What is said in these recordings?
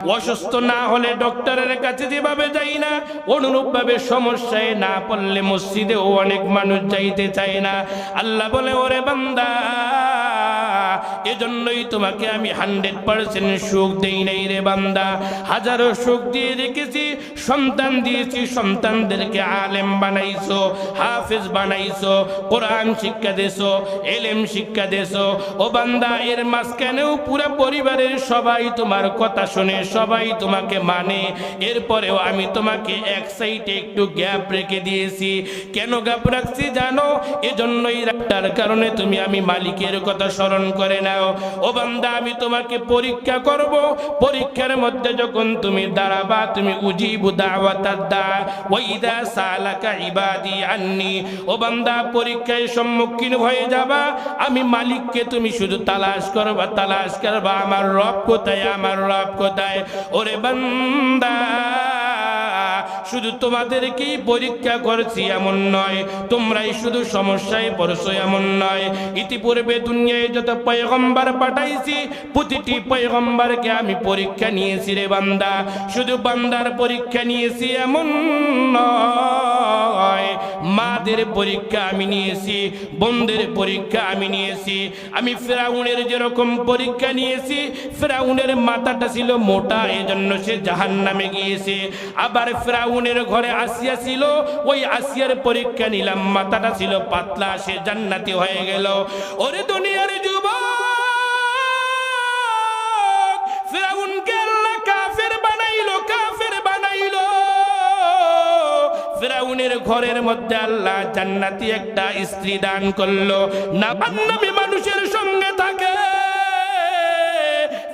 অসুস্থ না হলে ডক্টরের কাছে যেভাবে যাই না, অনুরূপভাবে সমস্যায় না পড়লে মসজিদেও অনেক মানুষ যাইতে চায় না। আল্লাহ বলে, ওরে বান্দা, এজন্যই তোমাকে আমি 100% সুখ দেই নাই রে বান্দা। হাজারো সুখ দিয়ে রেখেছি, সন্তান দিয়েছি, সন্তানদেরকে আলেম বানাইছো, হাফেজ বানাইছো, কোরআন শিক্ষা দেছো, এলেম শিক্ষা দেছো। ও বান্দা, এর মাঝখানেও পুরো পরিবারের সবাই তোমার কথা শুনে, সবাই তোমাকে মানে, এরপরেও আমি তোমাকে এক সাইডে একটু গ্যাপ রেখে দিয়েছি। কেন গ্যাপ রাখছি জানো? এজন্যই, তার কারণে তুমি আমি মালিকের কথা স্মরণ করে নাও। ও বান্দা, আমি তোমাকে পরীক্ষা করব, পরীক্ষার মধ্যে যখন তুমি দাঁড়াবা, তুমি উজিবু দাওয়াতাদ দা ওয়া ইযা সালাকা ইবাদি আন্নি। ও বান্দা, পরীক্ষায় সম্মুখীন হয়ে যাবা, আমি মালিককে তুমি শুধু তালাশ করবা, তালাশ করবা, আমার রব কোথায়, আমার রব কোথায়। ওরে বান্দা, শুধু তোমাদেরকেই পরীক্ষা করছি এমন নয়, তোমরাই শুধু সমস্যায় পড়ছো এমন নয়। ইতিপূর্বে দুনিয়ায় যত পয়গম্বর পাঠাইছি, প্রতিটি পয়গম্বরকে আমি পরীক্ষা নিয়েছি রে বান্দা। শুধু বান্দার পরীক্ষা নিয়েছি এমন নয়, মাদের পরীক্ষা আমি নিয়েছি, বোনদের পরীক্ষা আমি নিয়েছি। আমি ফেরাউনের যেরকম পরীক্ষা নিয়েছি, ফেরাউনের মাথাটা ছিল মোটা, এজন্য সে জাহান্নামে গিয়েছে। আবার ফেরাউনের ঘরে আসিয়া ছিল, ওই আসিয়ার পরীক্ষা নিলাম, মাথাটা ছিল পাতলা, সে জান্নাতি হয়ে গেল। ওরে দুনিয়ার যুবক, ফেরাউনকে আল্লাহ কাফের বানাইলো, কাফের বানাইলো। ফেরাউনের ঘরের মধ্যে আল্লাহ জান্নাতি একটা স্ত্রী দান করলো, নামি মানুষের সঙ্গে থাকে।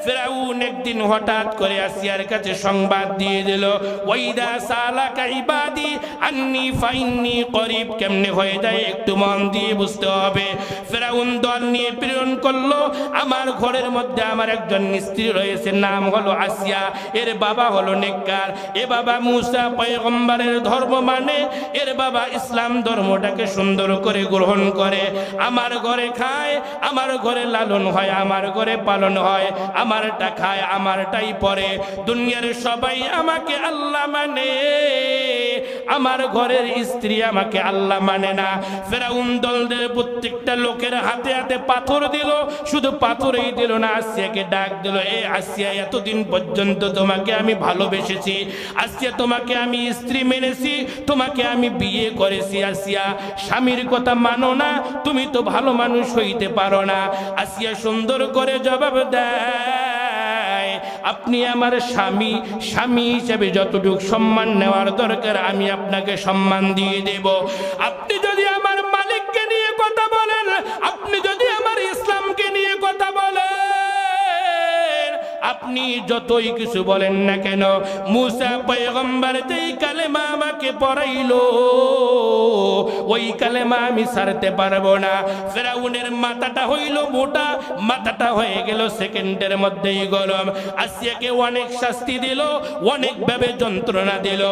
ফেরাউন একদিন হঠাৎ করে আসিয়ার কাছে সংবাদ দিয়ে দিল, ওয়াইদা সালাকা ইবাদি আন্নি ফাইন্নি করিব। কেমনে হয়ে যায় একটু মন দিয়ে বুঝতে হবে। ফেরাউন দল নিয়ে প্রেরণ করলো, আমার ঘরের মধ্যে আমার একজন স্ত্রী রয়েছে, নাম হলো আসিয়া, এর বাবা হলো নেককার, এ বাবা মুসা পয়গম্বরের ধর্ম মানে, এর বাবা ইসলাম ধর্মটাকে সুন্দর করে গ্রহণ করে, আমার ঘরে খায়, আমার ঘরে লালন হয়, আমার ঘরে পালন হয়, আমারটা খায়, আমারটাই পরে। দুনিয়ার সবাই আমাকে আল্লাহ মানে, আমার ঘরের স্ত্রী আমাকে আল্লাহ মানে না। ফেরাউন দলদের প্রত্যেকটা লোকের হাতে হাতে পাথর দিল, শুধু পাথরেই দিল না, আসিয়াকে ডাক দিল, এ আসিয়া, এতদিন পর্যন্ত তোমাকে আমি ভালোবেসেছি, আসিয়া তোমাকে আমি স্ত্রী মেনেছি, তোমাকে আমি বিয়ে করেছি, আসিয়া স্বামীর কথা মানো না, তুমি তো ভালো মানুষ হইতে পারো না। আসিয়া সুন্দর করে জবাব দেয়, আপনি আমার স্বামী, স্বামী হিসেবে যতটুকু সম্মান নেওয়ার দরকার আমি আপনাকে সম্মান দিয়ে দেব। আপনি যদি আমার মালিককে নিয়ে কথা বলেন, আপনি যদি আমার ইসলামকে নিয়ে কথা বলেন, আপনি যতই কিছু বলেন না কেন, মুসা পয়গম্বর যেই কালেমা আমাকে পড়াইলো, ওই কালেমা আমি ছাড়তে পারবো না। ফেরাউনের মাথাটা হইল মোটা, মাথাটা হয়ে গেল সেকেন্ডের মধ্যেই গরম। আসিয়াকে অনেক শাস্তি দিল, অনেক ভাবে যন্ত্রণা দিল।